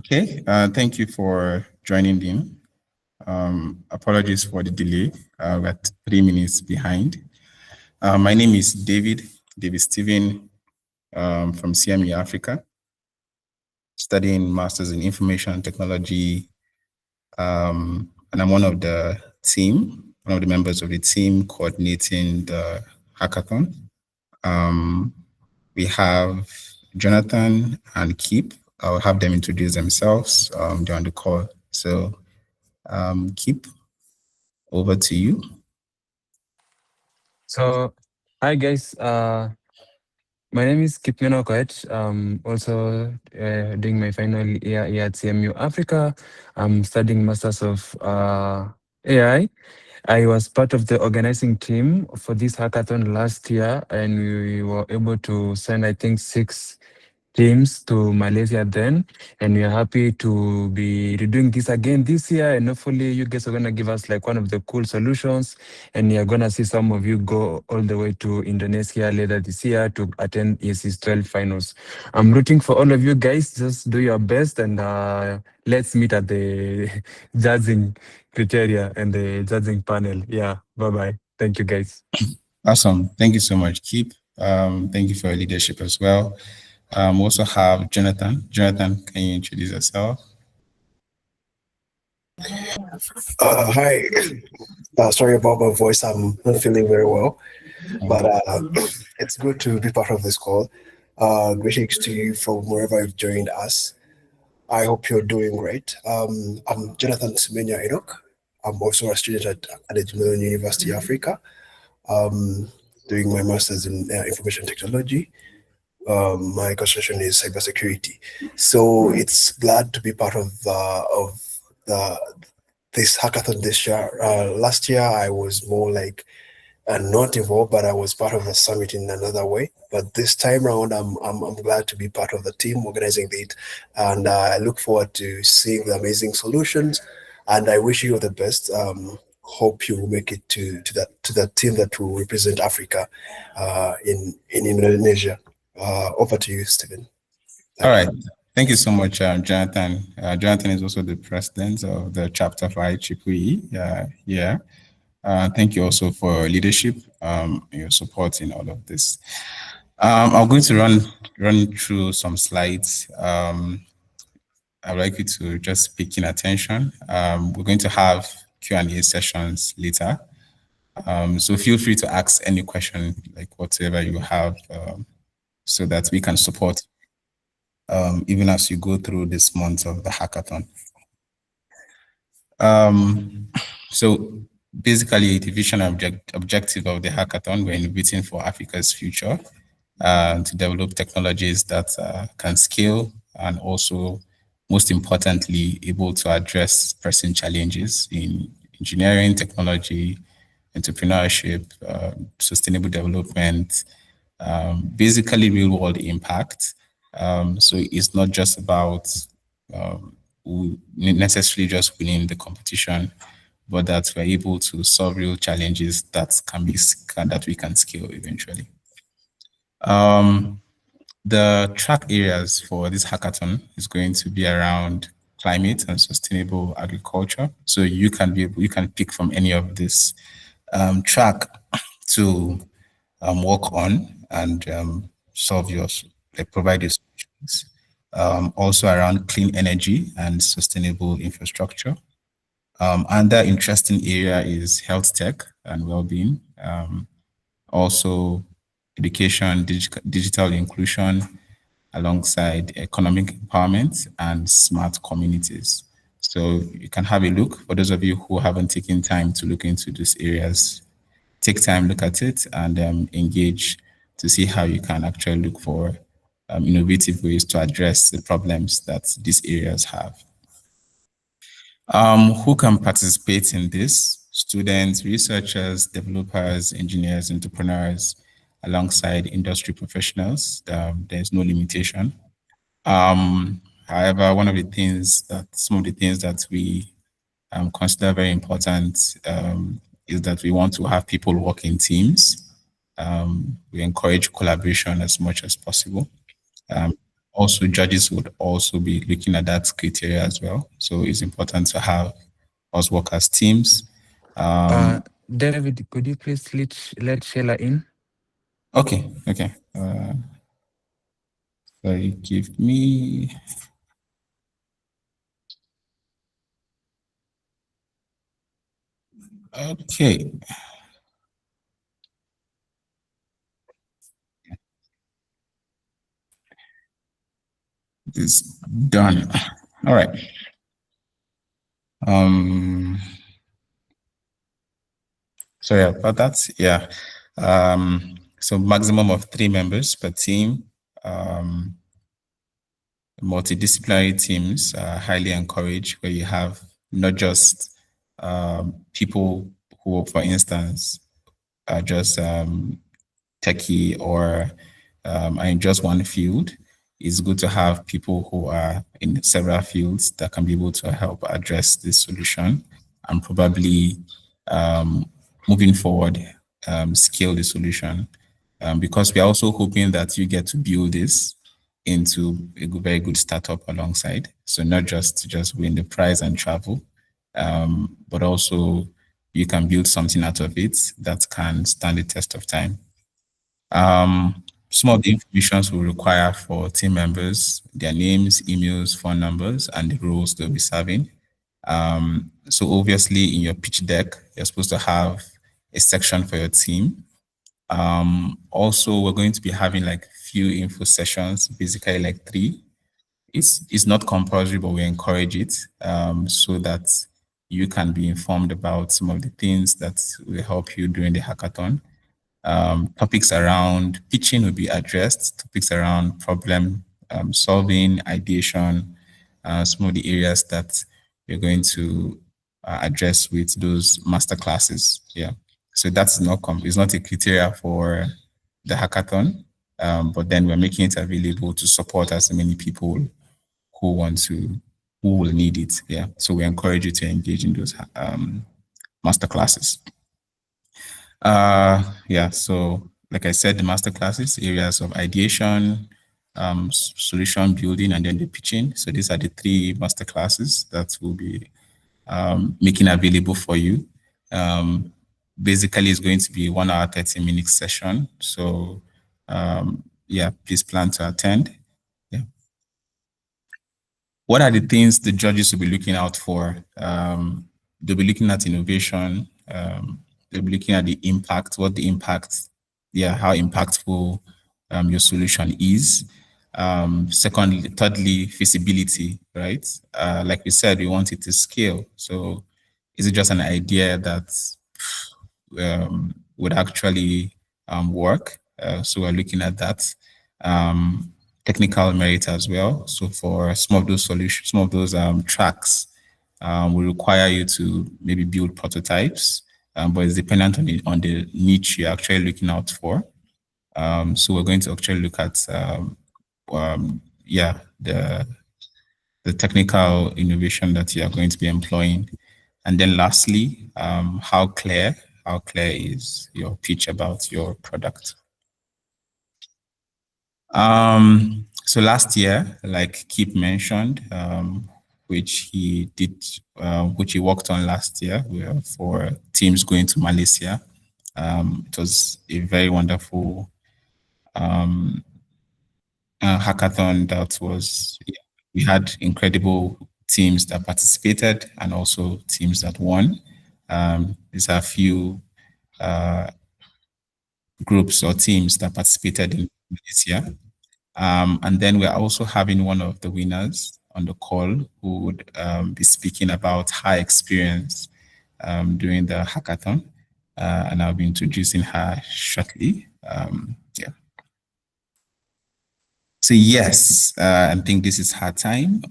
Okay, thank you for joining in. Apologies for the delay. We're 3 minutes behind. My name is David Steven from CME Africa, studying Masters in Information Technology. And I'm one of the members of the team coordinating the hackathon. We have Jonathan and Keep. I'll have them introduce themselves during the call. So Keep, over to you. So, hi guys. My name is Kipmeno Koech. Also doing my final year here at CMU Africa. I'm studying Masters of AI. I was part of the organizing team for this hackathon last year, and we were able to send, I think, 6 teams to Malaysia then, and we are happy to be redoing this again this year, and hopefully you guys are going to give us like one of the cool solutions, and you're going to see some of you go all the way to Indonesia later this year to attend YESIST12 finals. I'm rooting for all of you guys. Just do your best, and let's meet at the judging criteria and the judging panel. Yeah, bye-bye. Thank you, guys. Awesome. Thank you so much, Keep. Thank you for your leadership as well. We also have Jonathan. Jonathan, can you introduce yourself? Hi. Sorry about my voice. I'm not feeling very well, but it's good to be part of this call. Greetings to you from wherever you've joined us. I hope you're doing great. I'm Jonathan Semenya Enoch. I'm also a student at Edmund University, Africa, doing my master's in information technology. My concentration is cybersecurity. So it's glad to be part of this hackathon this year. Last year, I was more like not involved, but I was part of the summit in another way. But this time around, I'm glad to be part of the team organizing it, and I look forward to seeing the amazing solutions. And I wish you the best. Hope you will make it to the team that will represent Africa in Indonesia. Over to you, Stephen. All right. Thank you so much, Jonathan. Jonathan is also the president of the chapter for IEEE. Thank you also for your leadership, your support in all of this. I'm going to run through some slides. I'd like you to just pay attention. We're going to have Q&A sessions later. So feel free to ask any question, like whatever you have, so that we can support even as you go through this month of the hackathon. So basically, the vision and objective of the hackathon, we're innovating for Africa's future to develop technologies that can scale and also, most importantly, able to address pressing challenges in engineering, technology, entrepreneurship, sustainable development, basically real-world impact. So it's not just about necessarily just winning the competition, but that we're able to solve real challenges that we can scale eventually. The track areas for this hackathon is going to be around climate and sustainable agriculture. So you can pick from any of this track to work on and solve provide your solutions. Also around clean energy and sustainable infrastructure. Another interesting area is health tech and well-being. Also education, digital inclusion, alongside economic empowerment and smart communities. So you can have a look. For those of you who haven't taken time to look into these areas, take time, look at it, and engage to see how you can actually look for innovative ways to address the problems that these areas have. Who can participate in this? Students, researchers, developers, engineers, entrepreneurs, alongside industry professionals. There's no limitation. However, some of the things that we consider very important is that we want to have people work in teams. We encourage collaboration as much as possible. Also, judges would also be looking at that criteria as well. So it's important to have us work as teams. David, could you please let Sheila in? Okay. Sorry, give me. Okay. It's done. All right. Sorry about that. Yeah. So maximum of 3 members per team. Multidisciplinary teams are highly encouraged, where you have not just people who, for instance, are just techie or are in just one field. It's good to have people who are in several fields that can be able to help address this solution and probably moving forward, scale the solution. Because we are also hoping that you get to build this into a very good startup alongside. So not just to just win the prize and travel, but also you can build something out of it that can stand the test of time. Some of the information will require for team members, their names, emails, phone numbers, and the roles they'll be serving. So obviously in your pitch deck, you're supposed to have a section for your team. Also, we're going to be having like few info sessions, basically like 3. It's not compulsory, but we encourage it so that you can be informed about some of the things that will help you during the hackathon. Topics around pitching will be addressed, topics around problem solving, ideation, some of the areas that you're going to address with those master classes. Yeah. So that's it's not a criteria for the hackathon, but then we're making it available to support as many people who will need it. Yeah. So we encourage you to engage in those master classes. Yeah, so like I said, the master classes, areas of ideation, solution building, and then the pitching. So these are the 3 master classes that will be making available for you. Basically, it's going to be 1 hour, 30-minute session. So yeah, please plan to attend. Yeah. What are the things the judges will be looking out for? They'll be looking at innovation. They'll be looking at the impact, how impactful your solution is. Thirdly, feasibility, right? Like we said, we want it to scale. So is it just an idea that would actually work? So we're looking at that. Technical merit as well. So for some of those solutions, some of those tracks will require you to maybe build prototypes, but it's dependent on the niche you're actually looking out for. So we're going to actually look at the technical innovation that you are going to be employing. And then lastly, how clear is your pitch about your product? So last year, like Kip mentioned, which he worked on last year for teams going to Malaysia. It was a very wonderful hackathon we had incredible teams that participated and also teams that won. There's a few groups or teams that participated in this year. And then we're also having one of the winners on the call who would be speaking about her experience during the hackathon. And I'll be introducing her shortly. Yeah. So yes, I think this is her time.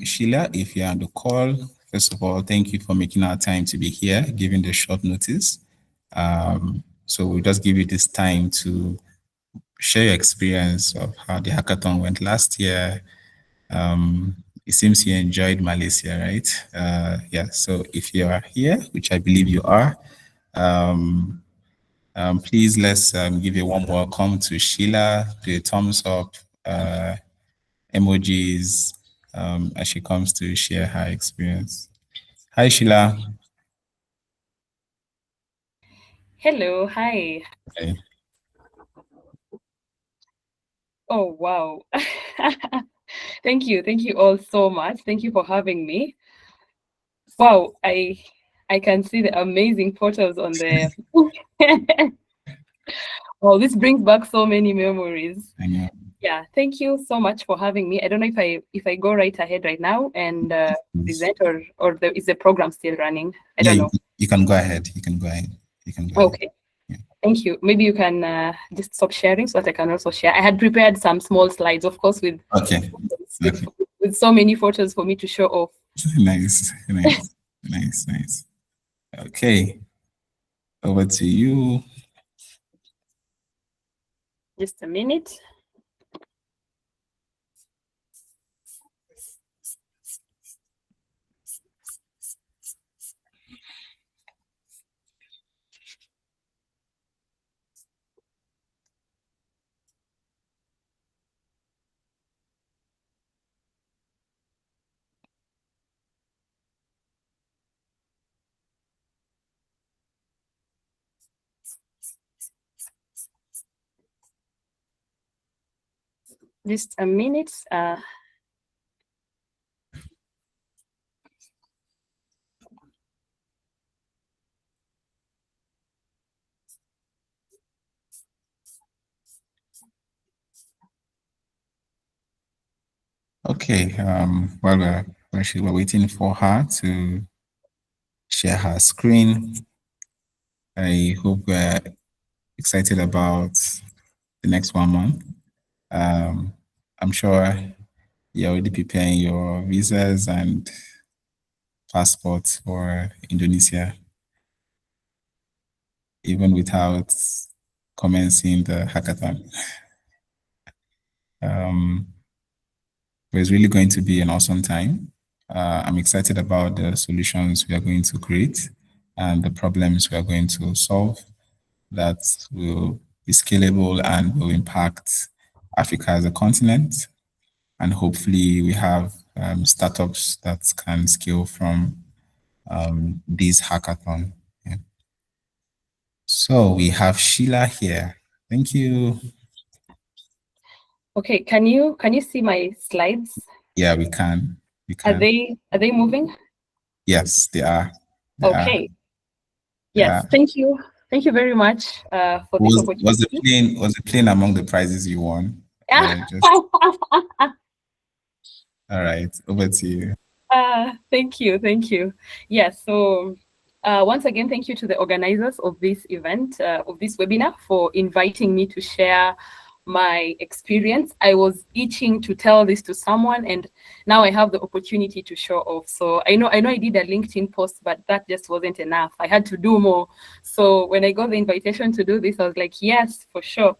Sheila, if you're on the call, first of all, thank you for making our time to be here, given the short notice. So we'll just give you this time to share your experience of how the hackathon went last year. It seems you enjoyed Malaysia, right? Yeah, so if you are here, which I believe you are, please let's give a warm welcome to Sheila, do a thumbs up, emojis as she comes to share her experience. Hi, Sheila. Hello, hi. Hi. Oh, wow. Thank you all so much. Thank you for having me. Wow, I can see the amazing photos on there. Well, this brings back so many memories. I know. Yeah, thank you so much for having me. I don't know if I go right ahead right now and present or is the program still running? I don't know. You can go ahead. You can go ahead. Okay. Yeah. Thank you. Maybe you can just stop sharing so that I can also share. I had prepared some small slides, of course, with so many photos for me to show off. Nice. Okay. Over to you. Just a minute. Just a minute. Okay. While we're waiting for her to share her screen, I hope we're excited about the next 1 month. I'm sure you're already preparing your visas and passports for Indonesia, even without commencing the hackathon. It's really going to be an awesome time. I'm excited about the solutions we are going to create and the problems we are going to solve that will be scalable and will impact Africa as a continent. And hopefully we have startups that can scale from these hackathon. Yeah. So we have Sheila here. Thank you. Okay, can you see my slides? Yeah, we can. Are they moving? Yes, they are. Okay. Yes, thank you. Thank you very much for this opportunity. Was the plane among the prizes you won? All right, over to you. Thank you. Yes, so once again, thank you to the organizers of this event, of this webinar, for inviting me to share my experience. I was itching to tell this to someone, and now I have the opportunity to show off. So I know I did a LinkedIn post, but that just wasn't enough. I had to do more. So when I got the invitation to do this, I was like, yes, for sure.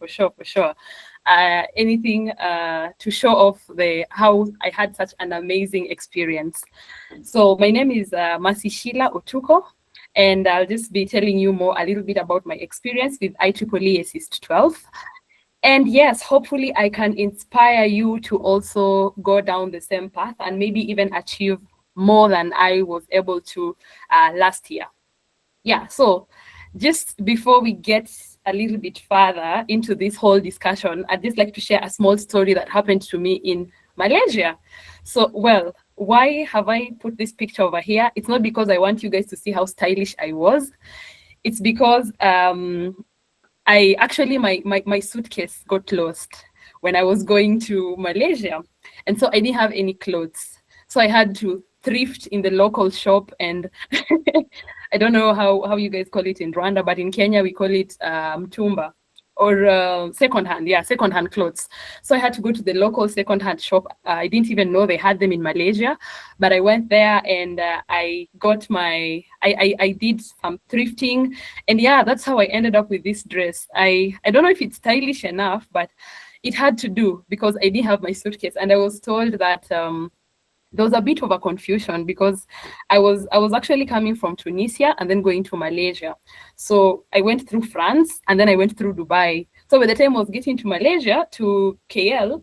Anything to show off how I had such an amazing experience. So my name is Mercy Sheila Otuko, and I'll just be telling you a little bit about my experience with IEEE YESIST12. And yes, hopefully I can inspire you to also go down the same path and maybe even achieve more than I was able to last year. Yeah, so just before we get a little bit further into this whole discussion, I'd just like to share a small story that happened to me in Malaysia. So, well, why have I put this picture over here? It's not because I want you guys to see how stylish I was. It's because my suitcase got lost when I was going to Malaysia. And so I didn't have any clothes. So I had to thrift in the local shop, and I don't know how you guys call it in Rwanda, but in Kenya we call it mtumba, or secondhand clothes. So I had to go to the local secondhand shop. I didn't even know they had them in Malaysia, but I went there and I got I did some thrifting, and yeah, that's how I ended up with this dress. I don't know if it's stylish enough, but it had to do because I didn't have my suitcase, and I was told that there was a bit of a confusion because I was actually coming from Tunisia and then going to Malaysia. So I went through France and then I went through Dubai. So by the time I was getting to Malaysia, to KL,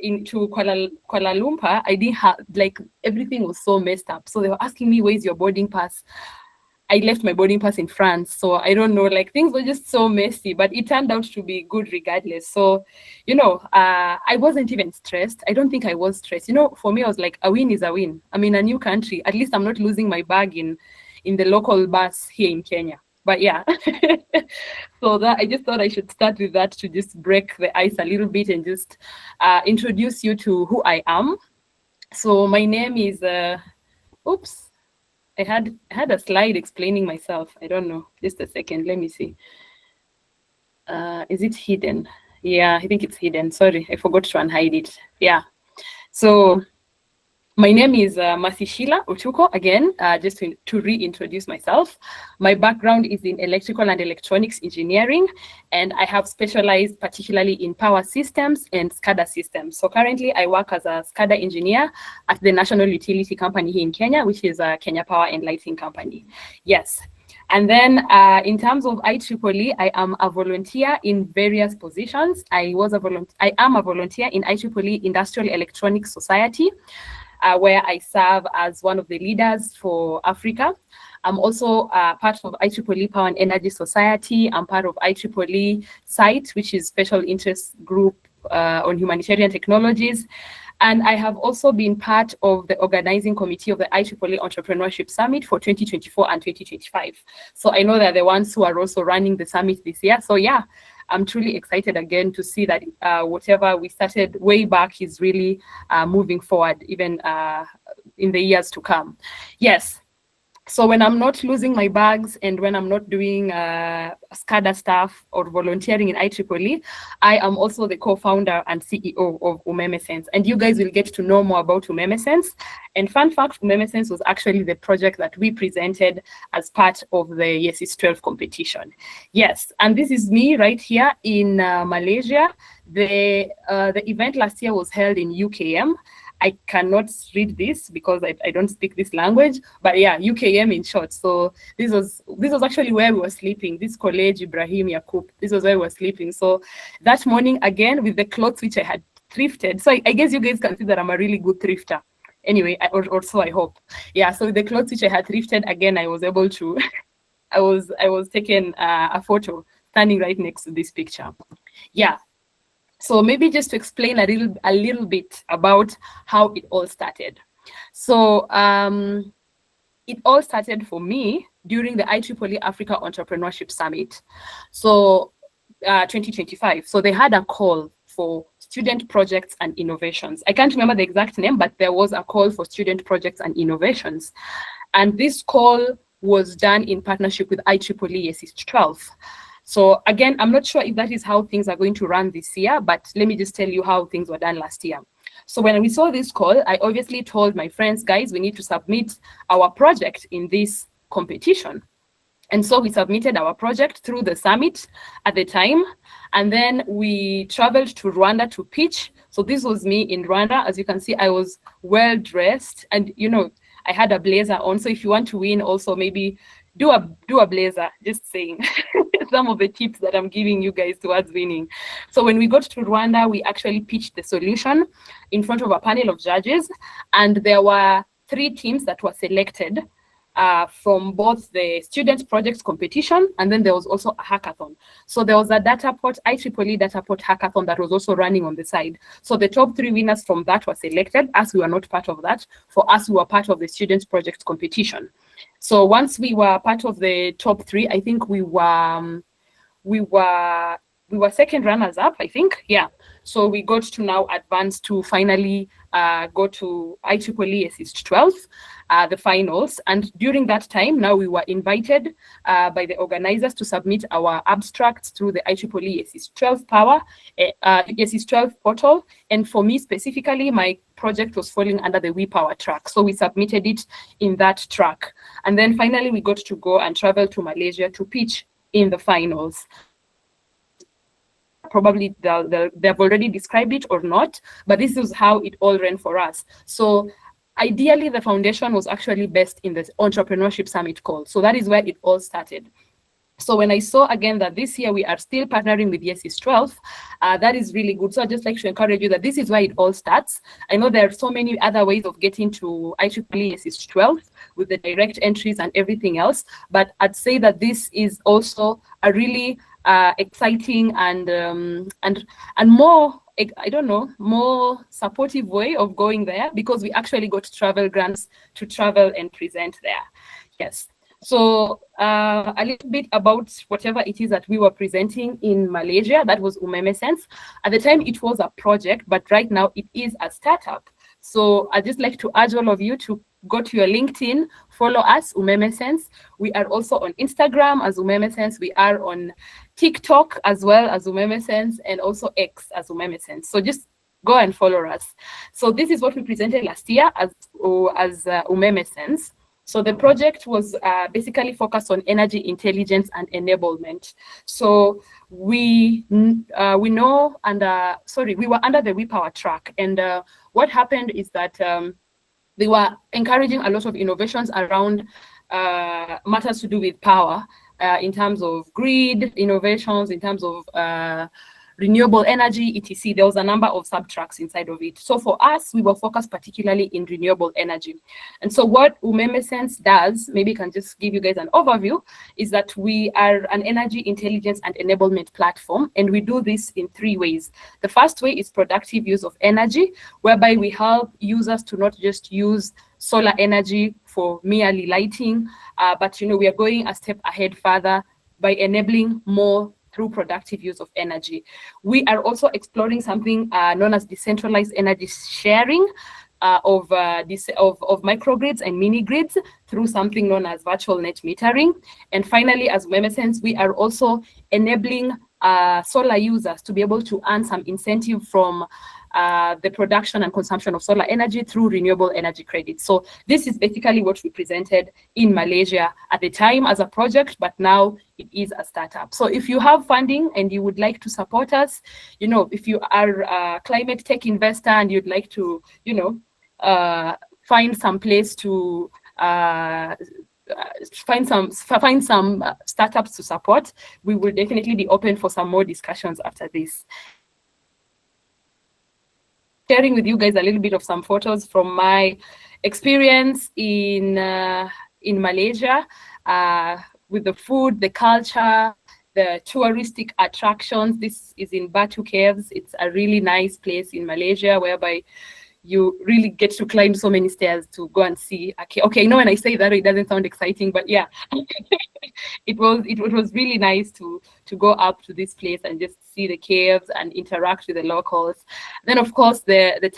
into Kuala Lumpur, I didn't have, like, everything was so messed up. So they were asking me, where's your boarding pass? I left my boarding pass in France. So I don't know, like, things were just so messy, but it turned out to be good regardless. So, you know, I wasn't even stressed. I don't think I was stressed. You know, for me, I was like, a win is a win. I'm in a new country. At least I'm not losing my bag in the local bus here in Kenya. But yeah, so that I just thought I should start with that to just break the ice a little bit and just introduce you to who I am. So my name is, oops, I had a slide explaining myself. I don't know, just a second, let me see. Is it hidden? Yeah, I think it's hidden. Sorry, I forgot to unhide it. Yeah, so my name is Mercy Sheila Otuko, again, just to reintroduce myself. My background is in electrical and electronics engineering, and I have specialized particularly in power systems and SCADA systems. So currently I work as a SCADA engineer at the national utility company here in Kenya, which is Kenya Power and Lighting Company. Yes. And then in terms of IEEE, I am a volunteer in various positions. I am a volunteer in IEEE Industrial Electronics Society, where I serve as one of the leaders for Africa. I'm also part of IEEE Power and Energy Society. I'm part of IEEE SITE, which is Special Interest Group on Humanitarian Technologies. And I have also been part of the organizing committee of the IEEE Entrepreneurship Summit for 2024 and 2025. So I know they're the ones who are also running the summit this year. So yeah, I'm truly excited again to see that whatever we started way back is really moving forward, even in the years to come. Yes. So when I'm not losing my bags and when I'm not doing SCADA stuff or volunteering in IEEE, I am also the co-founder and CEO of UMEMESense. And you guys will get to know more about UMEMESense. And fun fact, UMEMESense was actually the project that we presented as part of the YESIST12 competition. Yes, and this is me right here in Malaysia. The event last year was held in UKM. I cannot read this because I don't speak this language, but yeah, UKM in short. So this was actually where we were sleeping. This college, Ibrahim Yakub, this was where we were sleeping. So that morning, again, with the clothes which I had thrifted. So I guess you guys can see that I'm a really good thrifter. Anyway, or so I hope. Yeah, so with the clothes which I had thrifted, again, I was able to, I was taking a photo standing right next to this picture. Yeah. So maybe just to explain a little bit about how it all started. So it all started for me during the IEEE Africa Entrepreneurship Summit. So 2025. So they had a call for student projects and innovations. I can't remember the exact name, but there was a call for student projects and innovations. And this call was done in partnership with IEEE YESIST12. So again, I'm not sure if that is how things are going to run this year, but let me just tell you how things were done last year. So when we saw this call, I obviously told my friends, guys, we need to submit our project in this competition. And so we submitted our project through the summit at the time. And then we traveled to Rwanda to pitch. So this was me in Rwanda. As you can see, I was well dressed and, you know, I had a blazer on. So if you want to win also, maybe do a blazer, just saying. Some of the tips that I'm giving you guys towards winning. So when we got to Rwanda, we actually pitched the solution in front of a panel of judges. And there were 3 teams that were selected from both the student projects competition, and then there was also a hackathon. So there was a IEEE Dataport hackathon that was also running on the side. So the top 3 winners from that were selected, as we were not part of that. For us, we were part of the student projects competition. So once we were part of the top 3, I think we were second runners up, I think. Yeah. So we got to now advance to finally go to IEEE YESIST12, the finals. And during that time, now we were invited by the organizers to submit our abstracts through the IEEE YESIST12 YESIST12 portal. And for me specifically, my project was falling under the wePOWER track. So we submitted it in that track. And then finally, we got to go and travel to Malaysia to pitch in the finals. Probably they've already described it or not, but this is how it all ran for us. So ideally, the foundation was actually based in the Entrepreneurship Summit call. So that is where it all started. So when I saw again that this year we are still partnering with YESIST12, that is really good. So I'd just like to encourage you that this is where it all starts. I know there are so many other ways of getting to IEEE YESIST12 with the direct entries and everything else, but I'd say that this is also a really exciting and more, I don't know, more supportive way of going there, because we actually got travel grants to travel and present there. Yes. So a little bit about whatever it is that we were presenting in Malaysia. That was UMEMESense. At the time, it was a project, but right now it is a startup. So I'd just like to urge all of you to go to your LinkedIn, follow us, UMEMESense. We are also on Instagram as UMEMESense. We are on TikTok as well as UMEMESense, and also X as UMEMESense. So just go and follow us. So this is what we presented last year as UMEMESense. So the project was basically focused on energy intelligence and enablement. So we know, and we were under the wePOWER track, and what happened is that they were encouraging a lot of innovations around matters to do with power, in terms of grid innovations, in terms of renewable energy, etc. There was a number of sub-tracks inside of it. So for us, we were focused particularly in renewable energy. And so what UMEMESense does, maybe I can just give you guys an overview, is that we are an energy intelligence and enablement platform, and we do this in 3 ways. The first way is productive use of energy, whereby we help users to not just use solar energy for merely lighting, but we are going a step ahead further by enabling more through productive use of energy. We are also exploring something known as decentralized energy sharing of microgrids and mini grids through something known as virtual net metering. And finally, as UMEMESense, we are also enabling solar users to be able to earn some incentive from the production and consumption of solar energy through renewable energy credits. So this is basically what we presented in Malaysia at the time as a project, but now it is a startup. So if you have funding and you would like to support us, if you are a climate tech investor and you'd like to, find some place to find some startups to support, we will definitely be open for some more discussions after this. Sharing with you guys a little bit of some photos from my experience in Malaysia, with the food, the culture, the touristic attractions. This is in Batu Caves. It's a really nice place in Malaysia, whereby you really get to climb so many stairs to go and see. Okay, when I say that, it doesn't sound exciting, but yeah, it was really nice to go up to this place and just see the caves and interact with the locals. Then, of course, the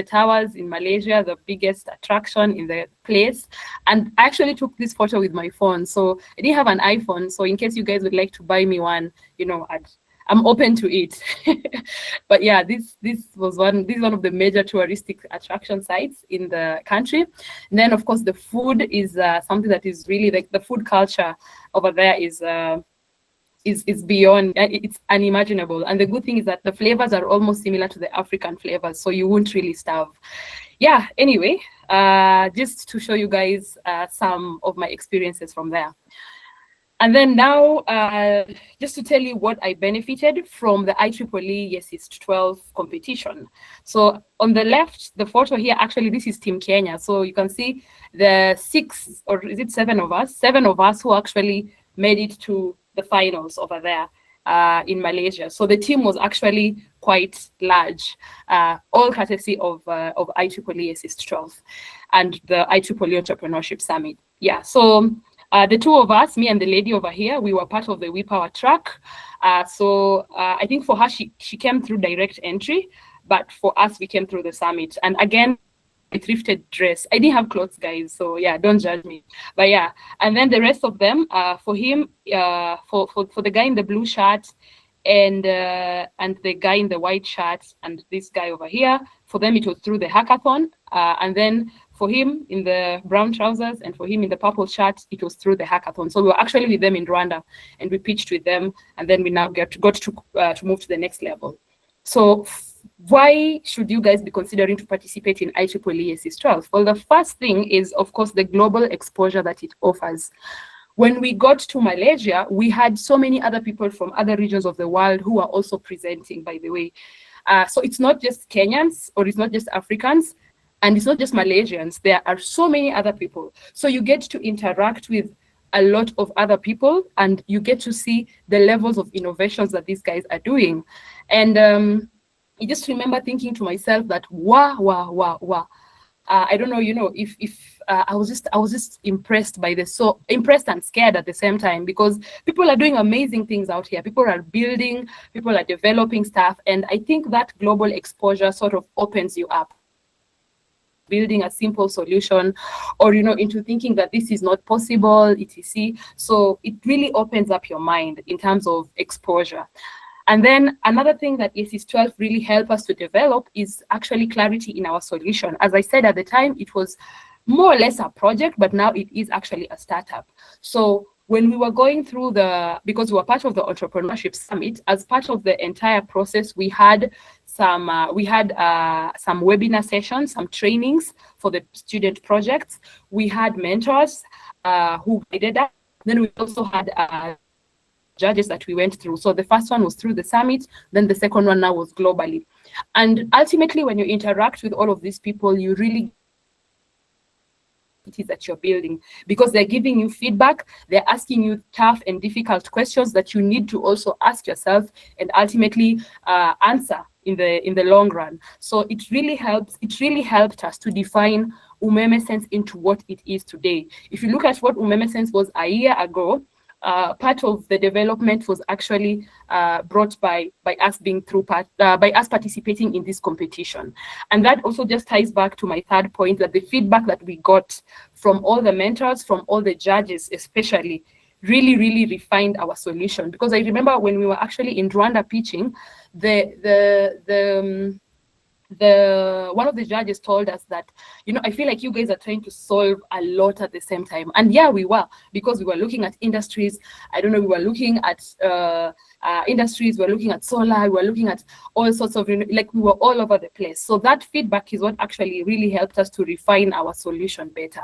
towers in Malaysia, the biggest attraction in the place. And I actually took this photo with my phone, so I didn't have an iPhone. So in case you guys would like to buy me one, I'm open to it. But yeah, this is one of the major touristic attraction sites in the country. And then, of course, the food is something that is really, like, the food culture over there is beyond, it's unimaginable. And the good thing is that the flavors are almost similar to the African flavors, so you won't really starve. Yeah, anyway, just to show you guys some of my experiences from there. And then now, just to tell you what I benefited from the IEEE YESIST12 competition. So on the left, the photo here, actually, this is Team Kenya. So you can see the 6, or is it 7 of us? 7 of us who actually made it to the finals over there in Malaysia. So the team was actually quite large, all courtesy of IEEE YESIST12 and the IEEE Entrepreneurship Summit. Yeah, so the 2 of us, me and the lady over here, we were part of the wePOWER track. So I think for her, she came through direct entry, but for us, we came through the summit. And again, a thrifted dress. I didn't have clothes, guys, so yeah, don't judge me. But yeah, and then the rest of them, for him, for the guy in the blue shirt and the guy in the white shirt and this guy over here, for them, it was through the hackathon. And then for him in the brown trousers and for him in the purple shirt, it was through the hackathon. So we were actually with them in Rwanda and we pitched with them, and then we now got to move to the next level. So why should you guys be considering to participate in IEEE YESIST12? Well, the first thing is, of course, the global exposure that it offers. When we got to Malaysia, we had so many other people from other regions of the world who are also presenting, by the way. So it's not just Kenyans, or it's not just Africans, and it's not just Malaysians. There are so many other people. So you get to interact with a lot of other people, and you get to see the levels of innovations that these guys are doing. And I just remember thinking to myself that, wow. I don't know, if I was just impressed by this, so impressed and scared at the same time, because people are doing amazing things out here. People are building, people are developing stuff, and I think that global exposure sort of opens you up, building a simple solution, or into thinking that this is not possible, etc. So it really opens up your mind in terms of exposure. And then another thing that YESIST12 really helped us to develop is actually clarity in our solution. As I said at the time, it was more or less a project, but now it is actually a startup. So when we were going through because we were part of the Entrepreneurship Summit, as part of the entire process, we had some webinar sessions, some trainings for the student projects. We had mentors who guided us. Then we also had judges that we went through. So the first one was through the summit, then the second one now was globally. And ultimately, when you interact with all of these people, you really it is that you're building, because they're giving you feedback, they're asking you tough and difficult questions that you need to also ask yourself and ultimately answer in the long run. So it really helped us to define Umeme Sense into what it is today. If you look at what Umeme Sense was a year ago, part of the development was actually brought by us by us participating in this competition. And that also just ties back to my third point, that the feedback that we got from all the mentors, from all the judges especially, really refined our solution. Because I remember when we were actually in Rwanda pitching, one of the judges told us that, I feel like you guys are trying to solve a lot at the same time. And yeah, we were, because we were looking at industries. I don't know, we were looking at industries, we were looking at solar, we were looking at all sorts of, like we were all over the place. So that feedback is what actually really helped us to refine our solution better.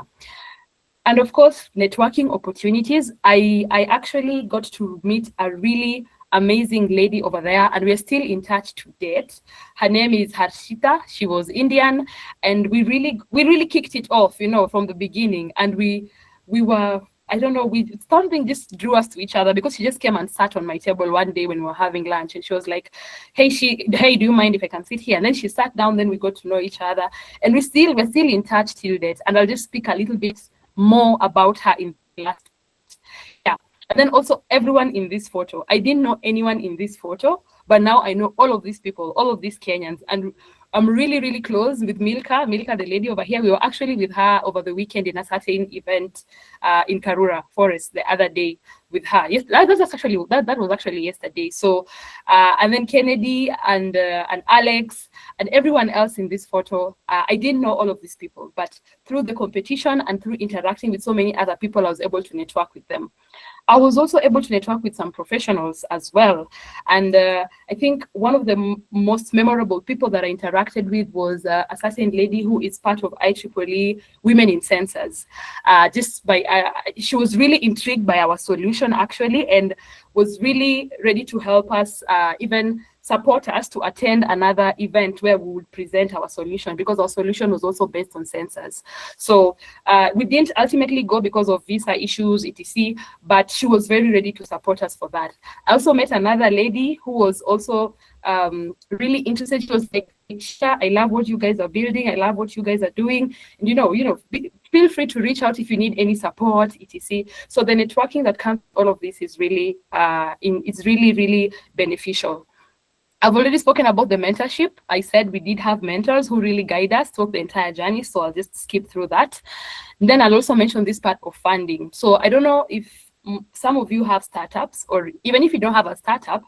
And of course, networking opportunities. I actually got to meet a really amazing lady over there, and we're still in touch to date. Her name is Harshita. She was Indian, and we really kicked it off, from the beginning. And we were, I don't know, something just drew us to each other, because she just came and sat on my table one day when we were having lunch, and she was like, hey, do you mind if I can sit here? And then she sat down, then we got to know each other, and we're still in touch till date. And I'll just speak a little bit more about her in the last. Yeah. And then also everyone in this photo. I didn't know anyone in this photo, but now I know all of these people, all of these Kenyans. And I'm really close with Milka, the lady over here. We were actually with her over the weekend in a certain event in Karura Forest the other day with her. Yes, that was actually yesterday. So, and then Kennedy and Alex and everyone else in this photo. I didn't know all of these people, but through the competition and through interacting with so many other people, I was able to network with them. I was also able to network with some professionals as well. And I think one of the most memorable people that I interacted with was a certain lady who is part of IEEE Women in Sensors. She was really intrigued by our solution actually, and was really ready to help us, even support us to attend another event where we would present our solution, because our solution was also based on sensors. So we didn't ultimately go because of visa issues, etc., but she was very ready to support us for that. I also met another lady who was also really interested. She was like, I love what you guys are building. I love what you guys are doing. And feel free to reach out if you need any support, etc. So the networking that comes with all of this is really, really beneficial. I've already spoken about the mentorship. I said we did have mentors who really guide us through the entire journey, so I'll just skip through that. And then I'll also mention this part of funding. So I don't know if some of you have startups, or even if you don't have a startup,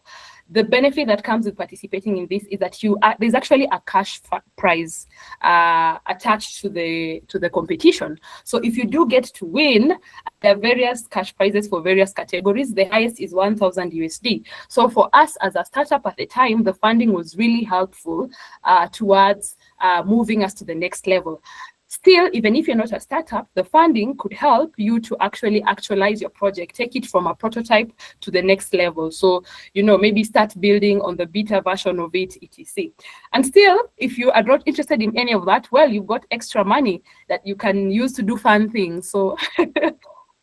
the benefit that comes with participating in this is that there's actually a cash prize attached to the competition. So if you do get to win, there are various cash prizes for various categories. The highest is 1,000 USD. So for us as a startup at the time, the funding was really helpful towards moving us to the next level. Still, even if you're not a startup, the funding could help you to actually actualize your project, take it from a prototype to the next level. So, you know, maybe start building on the beta version of it, etc. And still, if you are not interested in any of that, well, you've got extra money that you can use to do fun things. So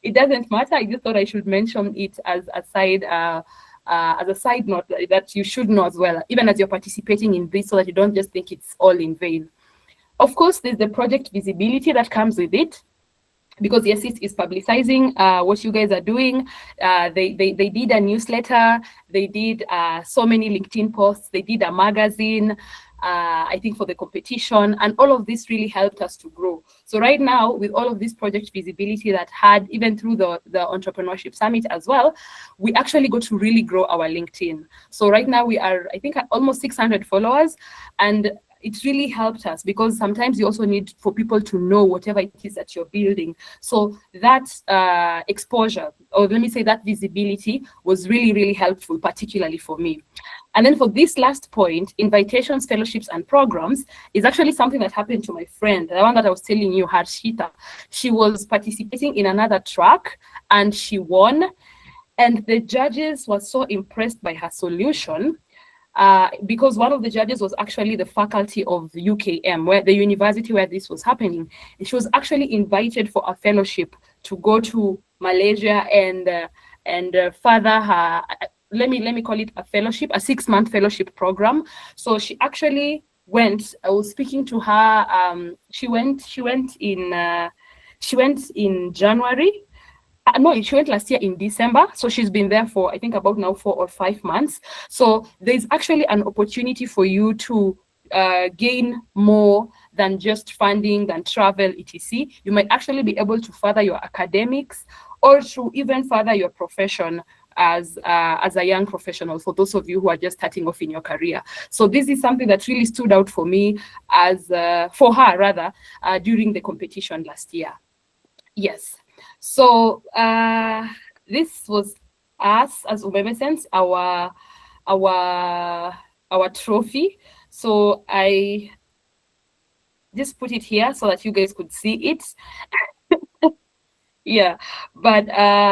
it doesn't matter. I just thought I should mention it as a side note that you should know as well, even as you're participating in this, so that you don't just think it's all in vain. Of course, there's the project visibility that comes with it, because YESIST is publicizing what you guys are doing. They did a newsletter, they did so many LinkedIn posts, they did a magazine, I think for the competition, and all of this really helped us to grow. So right now, with all of this project visibility that had, even through the Entrepreneurship Summit as well, we actually got to really grow our LinkedIn. So right now we are, I think, almost 600 followers, and it really helped us, because sometimes you also need for people to know whatever it is that you're building. So that exposure, or let me say that visibility, was really, really helpful, particularly for me. And then for this last point, invitations, fellowships, and programs is actually something that happened to my friend, the one that I was telling you, Harshita. She was participating in another track and she won. And the judges were so impressed by her solution, because one of the judges was actually the faculty of UKM, where the university where this was happening. And she was actually invited for a fellowship to go to Malaysia and further her, let me call it a fellowship, a 6-month fellowship program. So she actually went. I was speaking to her. She went in January. No, she went last year in December. So she's been there for, I think, about now 4 or 5 months. So there's actually an opportunity for you to gain more than just funding, than travel, etc. You might actually be able to further your academics, or to even further your profession as a young professional, for those of you who are just starting off in your career. So this is something that really stood out for me, as for her rather, during the competition last year. Yes. So this was us as Umemescence, our trophy. So I just put it here so that you guys could see it. Yeah, but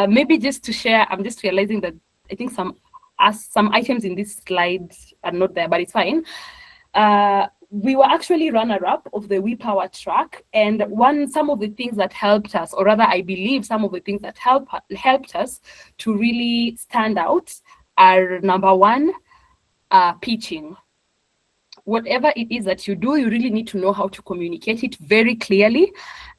maybe just to share, I'm just realizing that I think some items in this slide are not there, but it's fine. We were actually runner-up of the wePOWER track, and some of the things that helped us, or rather I believe some of the things that helped us to really stand out are, number one, pitching. Whatever it is that you do, you really need to know how to communicate it very clearly.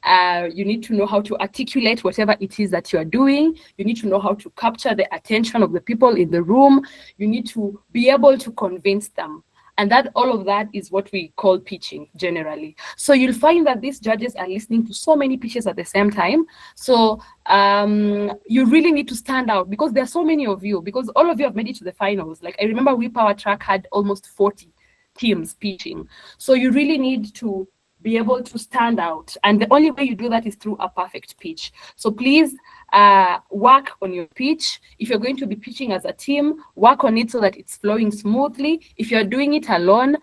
You need to know how to articulate whatever it is that you are doing. You need to know how to capture the attention of the people in the room. You need to be able to convince them. And all of that is what we call pitching generally. So you'll find that these judges are listening to so many pitches at the same time. So you really need to stand out, because there are so many of you, because all of you have made it to the finals. Like, I remember wePOWER track had almost 40 teams pitching. So you really need to be able to stand out. And the only way you do that is through a perfect pitch. So please work on your pitch. If you're going to be pitching as a team, work on it so that it's flowing smoothly. If you're doing it alone,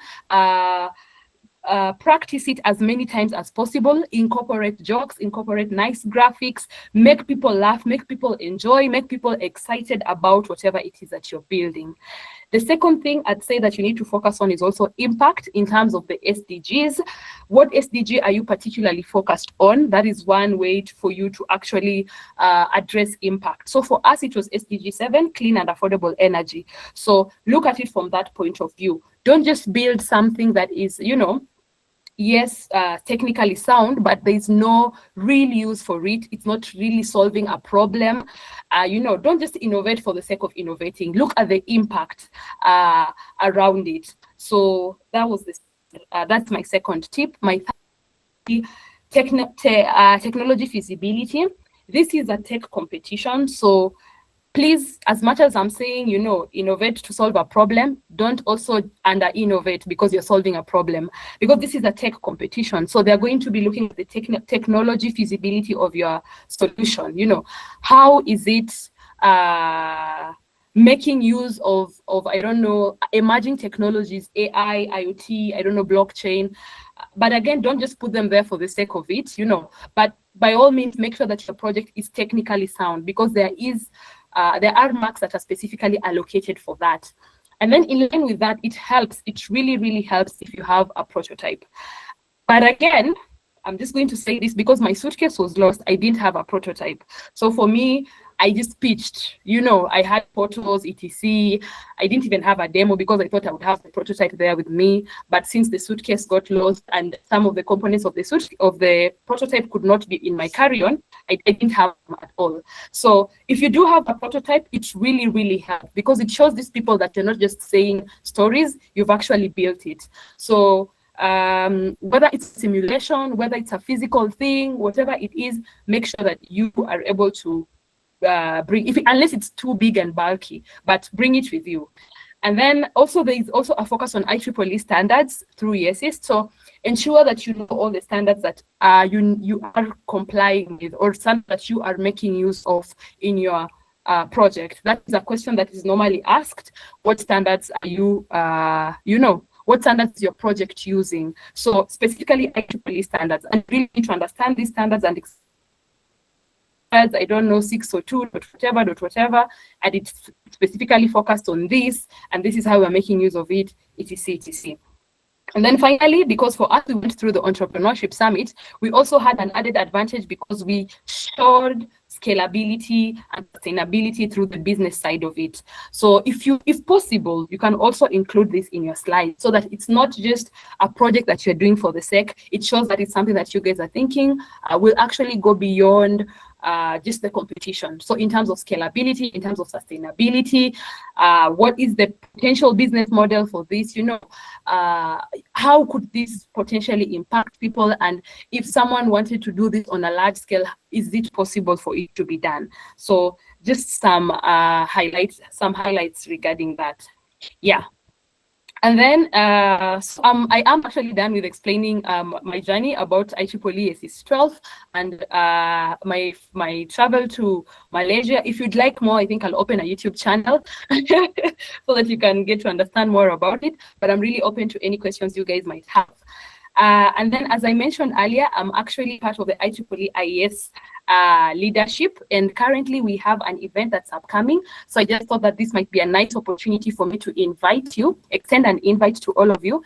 practice it as many times as possible. Incorporate jokes, incorporate nice graphics, make people laugh, make people enjoy, make people excited about whatever it is that you're building. The second thing I'd say that you need to focus on is also impact in terms of the SDGs. What SDG are you particularly focused on? That is one way for you to actually address impact. So for us, it was SDG 7, clean and affordable energy. So look at it from that point of view. Don't just build something that is, yes, technically sound, but there's no real use for it. It's not really solving a problem. Don't just innovate for the sake of innovating. Look at the impact around it. So that's my second tip. My third, technology feasibility. This is a tech competition. So please, as much as I'm saying, innovate to solve a problem, don't also under-innovate because you're solving a problem, because this is a tech competition. So they're going to be looking at the technology feasibility of your solution. How is it making use of, I don't know, emerging technologies, AI, IoT, I don't know, blockchain. But again, don't just put them there for the sake of it, but by all means, make sure that your project is technically sound, because there are marks that are specifically allocated for that. And then in line with that, it really, really helps if you have a prototype. But again, I'm just going to say this because my suitcase was lost. I didn't have a prototype. So for me, I just pitched, I had photos, etc. I didn't even have a demo because I thought I would have the prototype there with me. But since the suitcase got lost and some of the components of the prototype could not be in my carry-on, I didn't have them at all. So if you do have a prototype, it really, really helps, because it shows these people that you're not just saying stories, you've actually built it. So whether it's simulation, whether it's a physical thing, whatever it is, make sure that you are able to bring, unless it's too big and bulky, but bring it with you. And then also there is also a focus on IEEE standards through YESIST. So ensure that you know all the standards that you are complying with, or standards that you are making use of in your project. That is a question that is normally asked. What standards are you, what standards is your project using? So specifically IEEE standards, and really need to understand these standards and I don't know, 602, whatever, and it's specifically focused on this, and this is how we're making use of it, etc. And then finally, because for us, we went through the Entrepreneurship Summit, we also had an added advantage because we showed scalability and sustainability through the business side of it. So if possible, you can also include this in your slide so that it's not just a project that you're doing for the sake. It shows that it's something that you guys are thinking will actually go beyond just the competition. So in terms of scalability, in terms of sustainability, what is the potential business model for this? How could this potentially impact people? And if someone wanted to do this on a large scale, is it possible for it to be done? So just some highlights regarding that. Yeah. And then I am actually done with explaining my journey about IEEE YESIST12 and my travel to Malaysia. If you'd like more, I think I'll open a YouTube channel so that you can get to understand more about it. But I'm really open to any questions you guys might have. And then, as I mentioned earlier, I'm actually part of the IEEE IES leadership, and currently we have an event that's upcoming. So I just thought that this might be a nice opportunity for me to extend an invite to all of you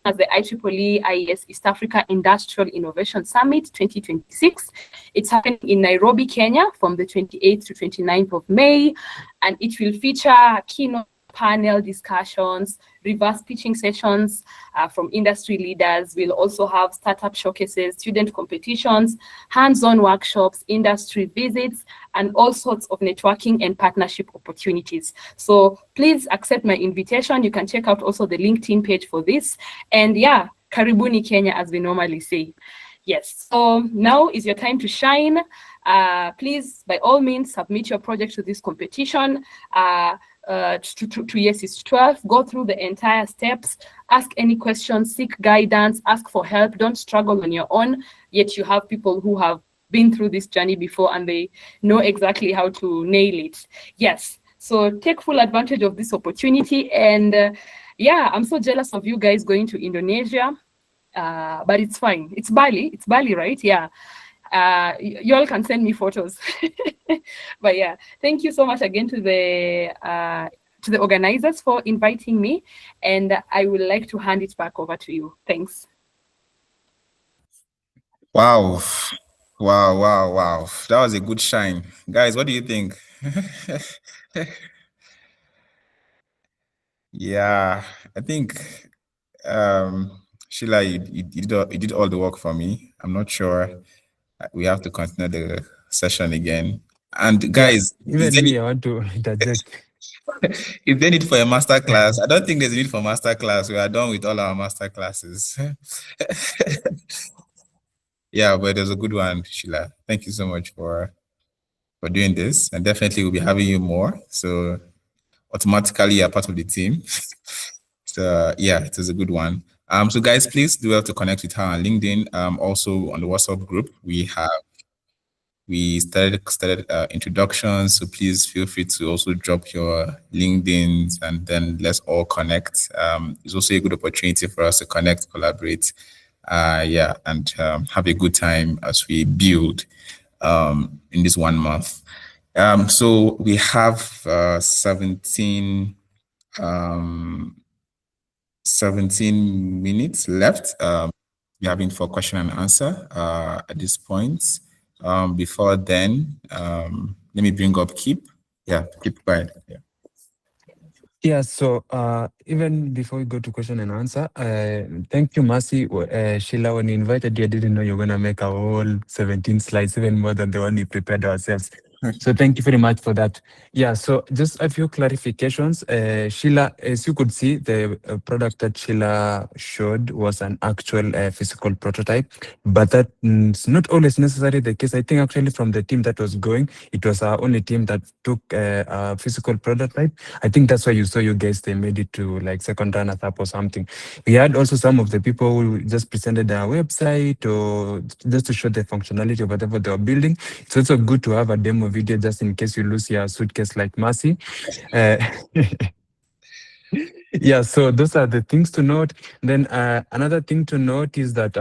as the IEEE IES East Africa Industrial Innovation Summit 2026. It's happening in Nairobi, Kenya from the 28th to 29th of May, and it will feature keynote panel discussions, reverse pitching sessions from industry leaders. We'll also have startup showcases, student competitions, hands-on workshops, industry visits, and all sorts of networking and partnership opportunities. So please accept my invitation. You can check out also the LinkedIn page for this. And yeah, karibuni Kenya, as we normally say. Yes, so now is your time to shine. Please, by all means, submit your project to this competition. To YESIST12, go through the entire steps, ask any questions, seek guidance, ask for help. Don't struggle on your own, yet you have people who have been through this journey before and they know exactly how to nail it. Yes, so take full advantage of this opportunity. And yeah, I'm so jealous of you guys going to Indonesia, but it's fine. It's Bali, right? Yeah. You all can send me photos. But yeah, thank you so much again to the organizers for inviting me, and I would like to hand it back over to you. Thanks. Wow. That was a good shine. Guys, what do you think? Yeah, I think Sheila, you did all the work for me. I'm not sure we have to continue the session again. And guys, even me, I want to interject. If they need for a master class, I don't think there's a need for master class. We are done with all our master classes. Yeah, but it was a good one, Sheila. Thank you so much for doing this, and definitely we'll be having you more. So automatically you're part of the team. So yeah, it was a good one. So guys, please do have to connect with her on LinkedIn. Also on the WhatsApp group, we started introductions, so please feel free to also drop your LinkedIns and then let's all connect. It's also a good opportunity for us to connect, collaborate, Yeah, and have a good time as we build in this 1 month. So we have 17 minutes left. We're having for question and answer at this point. Before then, let me bring up Keep. Yeah, Keep, go ahead. Yeah. Yeah, so even before we go to question and answer, thank you, Mercy. Sheila, when you invited you, I didn't know you were going to make a whole 17 slides, even more than the one we prepared ourselves. So thank you very much for that. Yeah, so just a few clarifications. Sheila, as you could see, the product that Sheila showed was an actual physical prototype, but that's not always necessarily the case. I think actually from the team that was going, it was our only team that took a physical prototype. I think that's why you saw you guys, they made it to like second runners up or something. We had also some of the people who just presented their website or just to show the functionality of whatever they were building. It's also good to have a demo video just in case you lose your suitcase like Mercy. Uh, yeah, so those are the things to note. Then another thing to note is that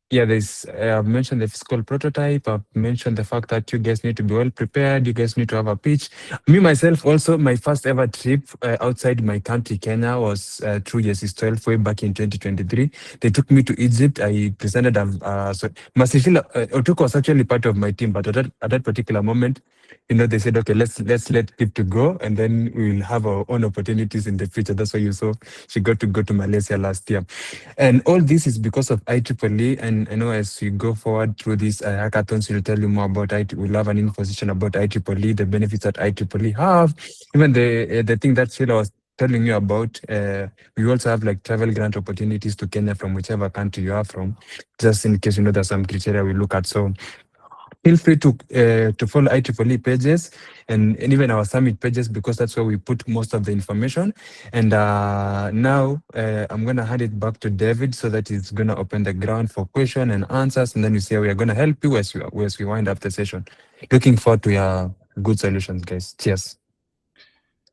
yeah, I've mentioned the physical prototype. I've mentioned the fact that you guys need to be well prepared. You guys need to have a pitch. Me, myself, also, my first ever trip outside my country, Kenya, was through YESIST12 way back in 2023. They took me to Egypt. I presented, so Mercy Sheila Otuko was actually part of my team, but at that particular moment, they said, okay, let's let Kip to go, and then we'll have our own opportunities in the future. That's why you saw she got to go to Malaysia last year. And all this is because of IEEE. And I know as we go forward through these hackathons, we'll tell you more about it. We'll have an information about IEEE, the benefits that IEEE have, even the thing that Sheila was telling you about. We also have like travel grant opportunities to Kenya from whichever country you are from, just in case there's some criteria we look at. So feel free to follow IEEE pages and even our summit pages, because that's where we put most of the information. And now I'm going to hand it back to David so that he's going to open the ground for question and answers. And then you see how we are going to help you as we wind up the session. Looking forward to your good solutions, guys. Cheers.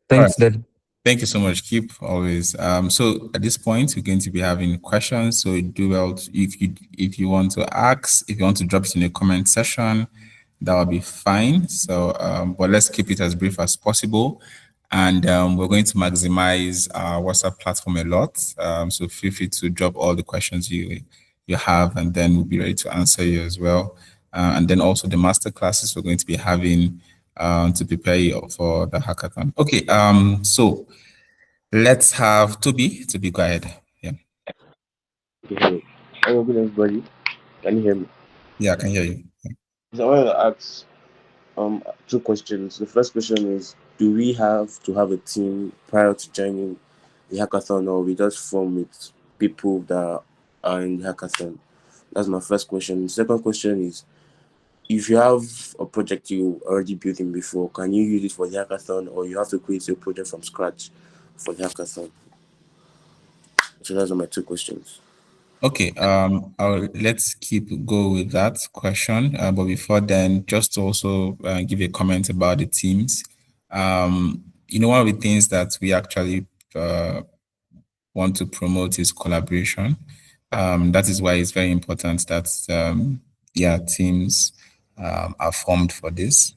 Thanks, David. Thank you so much, Keep, always. So at this point, we're going to be having questions. So do well if you want to ask, if you want to drop it in the comment section, that will be fine. So, but let's keep it as brief as possible. And we're going to maximize our WhatsApp platform a lot. So feel free to drop all the questions you have, and then we'll be ready to answer you as well. And then also the master classes we're going to be having to prepare you for the hackathon. Okay, so let's have Toby go ahead. Yeah. Okay. Hello, good everybody. Can you hear me? Yeah, I can hear you. So I want to ask two questions. The first question is, do we have to have a team prior to joining the hackathon, or we just form with people that are in the hackathon? That's my first question. The second question is, if you have a project you already built in before, can you use it for the hackathon, or you have to create your project from scratch for the hackathon? So those are my two questions. Okay, let's go with that question. But before then, just to also give a comment about the teams. One of the things that we actually want to promote is collaboration. That is why it's very important that teams are formed for this.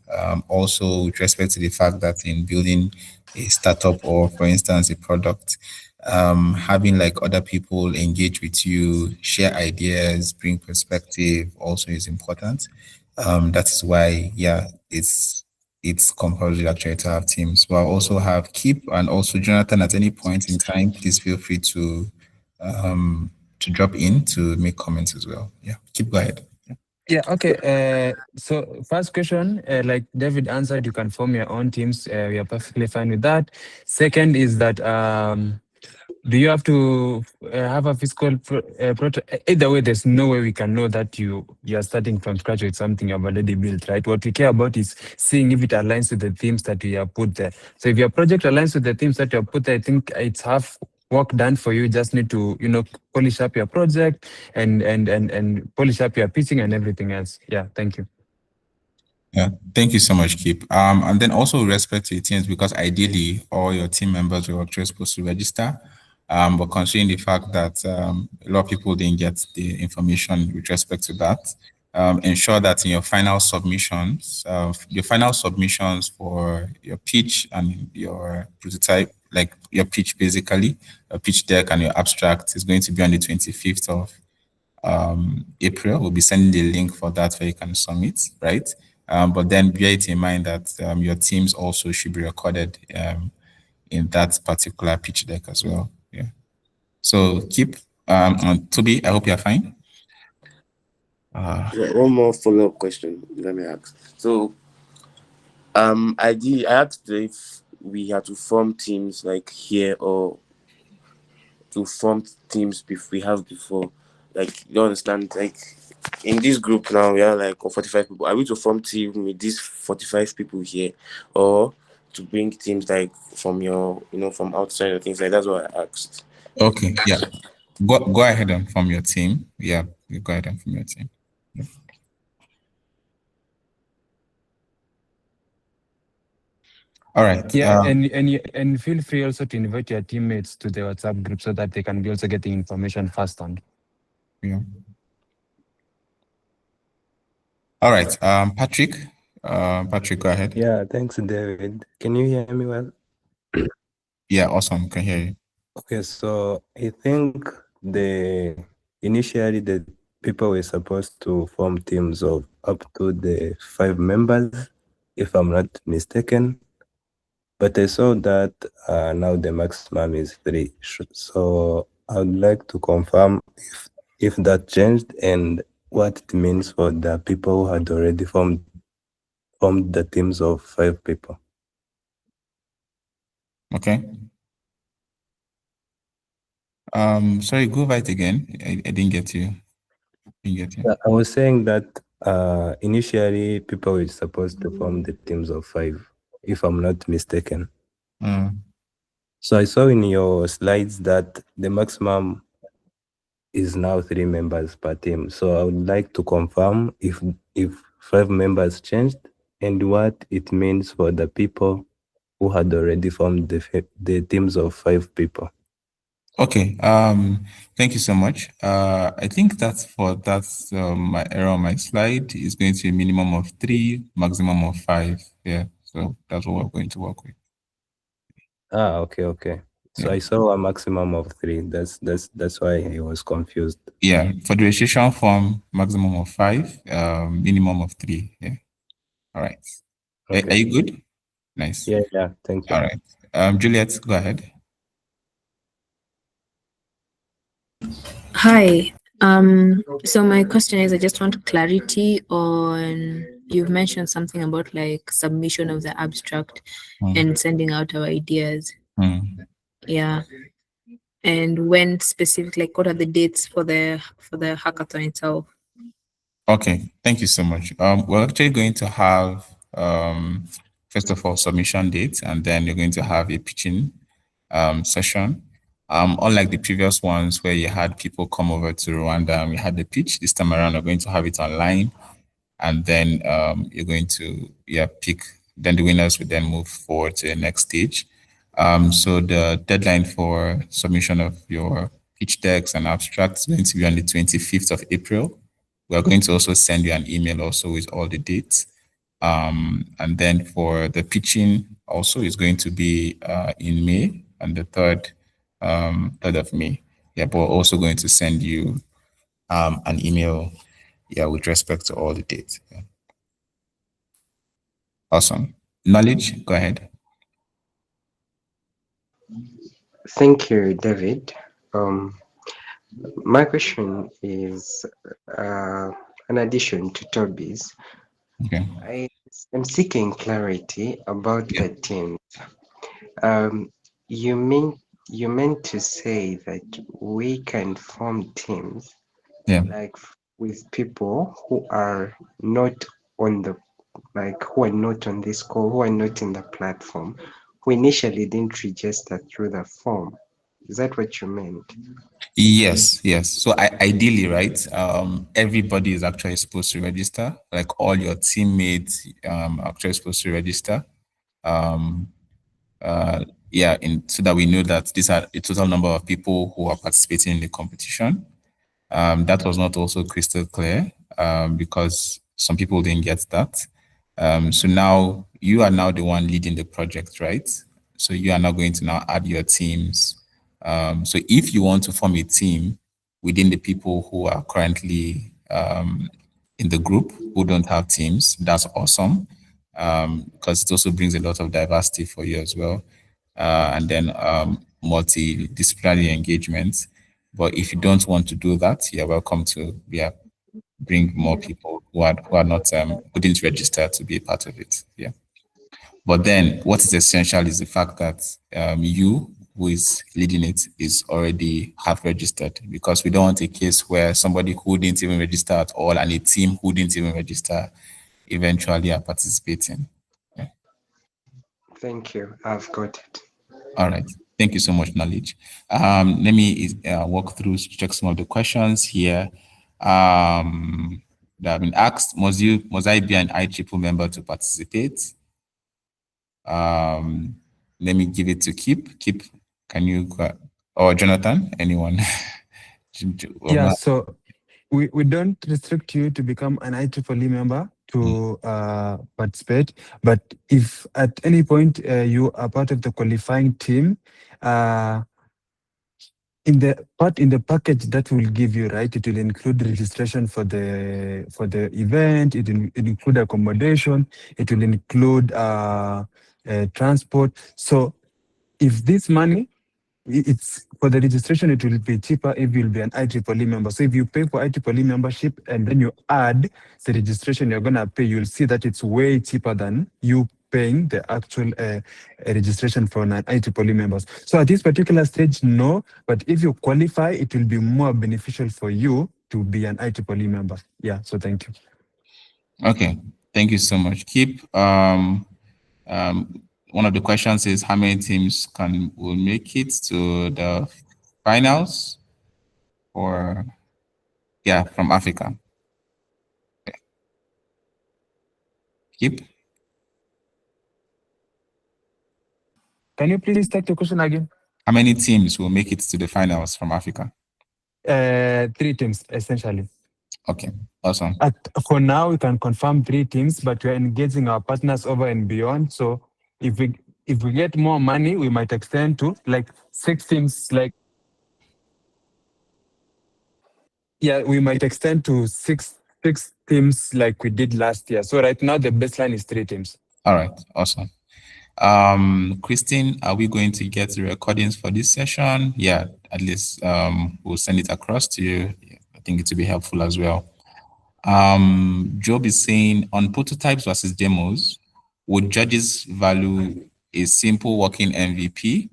Also, with respect to the fact that in building a startup, or for instance a product, having like other people engage with you, share ideas, bring perspective also is important. That is why it's compulsory actually to have teams. But I also have Keep and also Jonathan. At any point in time, please feel free to drop in to make comments as well. Yeah, Keep, go ahead. Yeah, okay. So first question, like David answered, you can form your own teams. We are perfectly fine with that. Second is that do you have to have a physical either way, there's no way we can know that you are starting from scratch with something you've already built, right? What we care about is seeing if it aligns with the themes that we have put there. So if your project aligns with the themes that you have put there, I think it's half work done for you. Just need to polish up your project and polish up your pitching and everything else. Yeah, thank you. Yeah, thank you so much, Keep. And then also with respect to your teams, because ideally all your team members were actually supposed to register. But considering the fact that a lot of people didn't get the information with respect to that, ensure that in your final submissions for your pitch and your prototype, like your pitch basically, a pitch deck and your abstract is going to be on the 25th of April. We'll be sending the link for that where you can submit, right? But then bear it in mind that your teams also should be recorded in that particular pitch deck as well. Yeah. So keep on Toby, I hope you're fine. Yeah, one more follow-up question. Let me ask. So, I asked if we had to form teams like here or to form teams we have before. Like, you understand? Like, in this group now, we are like 45 people. Are we to form team with these 45 people here, or to bring teams like from from outside or things like that? That's what I asked. Okay, yeah. Go ahead and form your team. Yeah, you go ahead and form your team. Yeah. All right. Yeah, and feel free also to invite your teammates to the WhatsApp group so that they can be also getting information fast on. Yeah. All right. Patrick. Patrick, go ahead. Yeah, thanks, David. Can you hear me well? Yeah, awesome. Can hear you. Okay, so I think initially the people were supposed to form teams of up to the 5 members, if I'm not mistaken. But I saw that now the maximum is 3. So I would like to confirm if that changed and what it means for the people who had already formed the teams of 5 people. Okay. Sorry, go right again. I didn't get you. I was saying that initially people were supposed to form the teams of 5, if I'm not mistaken. So I saw in your slides that the maximum is now 3 members per team. So I would like to confirm if 5 members changed and what it means for the people who had already formed the teams of 5 people. Okay. Thank you so much. I think that's my error on my slide is going to be a minimum of 3, maximum of 5. Yeah. So that's what we're going to work with. Okay. So yeah. I saw a maximum of 3. That's why I was confused. Yeah. For the registration form, maximum of 5, minimum of 3. Yeah. All right. Okay. Are you good? Nice. Yeah. Thank you. All right. Juliet, go ahead. Hi. So my question is, I just want clarity on, you've mentioned something about like submission of the abstract and sending out our ideas. Yeah. And when specific, like what are the dates for the hackathon itself? Okay, thank you so much. We're actually going to have first of all submission dates, and then you're going to have a pitching session. Unlike the previous ones where you had people come over to Rwanda and we had the pitch, this time around we're going to have it online, and then you're going to pick. Then the winners will then move forward to the next stage. So the deadline for submission of your pitch decks and abstracts is going to be on the 25th of April. We are going to also send you an email also with all the dates. And then for the pitching also is going to be in May, on the 3rd of May. Yeah, but we're also going to send you an email with respect to all the dates. Yeah. Awesome. Knowledge, go ahead. Thank you, David. My question is an addition to Toby's. Okay. I am seeking clarity about the teams. You meant to say that we can form teams like with people who are not on the who are not on this call, who are not in the platform, who initially didn't register through the form. Is that what you meant? Yes. So ideally, right, everybody is actually supposed to register, like all your teammates actually supposed to register. yeah, so that we know that these are the total number of people who are participating in the competition. That was not also crystal clear because some people didn't get that. So now you are now the one leading the project, right? So you are now going to now add your teams. So if you want to form a team within the people who are currently in the group who don't have teams, that's awesome, because it also brings a lot of diversity for you as well. And then multidisciplinary engagement. But if you don't want to do that, you're welcome to bring more people who are not who didn't register to be a part of it. Yeah. But then what is essential is the fact that you who is leading it is already have registered, because we don't want a case where somebody who didn't even register at all and a team who didn't even register eventually are participating. Yeah. Thank you. I've got it. All right. Thank you so much, Knowledge. Let me walk through, check some of the questions here that have been asked. Must I be an IEEE member to participate? Let me give it to Kip. Kip, can you, or Jonathan, anyone? Yeah, so we don't restrict you to become an IEEE member to participate, but if at any point you are part of the qualifying team, in the package that will give you, right, it will include registration for the event, it will include accommodation, it will include transport. So if this money, it's for the registration, it will be cheaper if you'll be an IEEE member. So if you pay for IEEE membership and then you add the registration you're gonna pay, you'll see that it's way cheaper than you paying the actual registration for non-IEEE members. So at this particular stage, no, but if you qualify, it will be more beneficial for you to be an IEEE member. Yeah, so thank you. Okay, thank you so much. Keep, one of the questions is how many teams will make it to the finals, or yeah, from Africa? Okay. Keep. Can you please take the question again? How many teams will make it to the finals from Africa? 3 teams, essentially. Okay, awesome. For now, we can confirm 3 teams, but we're engaging our partners over and beyond. So if we get more money, we might extend to like 6 teams. Like, yeah, we might extend to six teams like we did last year. So right now, the baseline is 3 teams. All right, awesome. Christine, are we going to get the recordings for this session? Yeah, at least we'll send it across to you. I think it will be helpful as well. Job is saying, on prototypes versus demos, would judges value a simple working MVP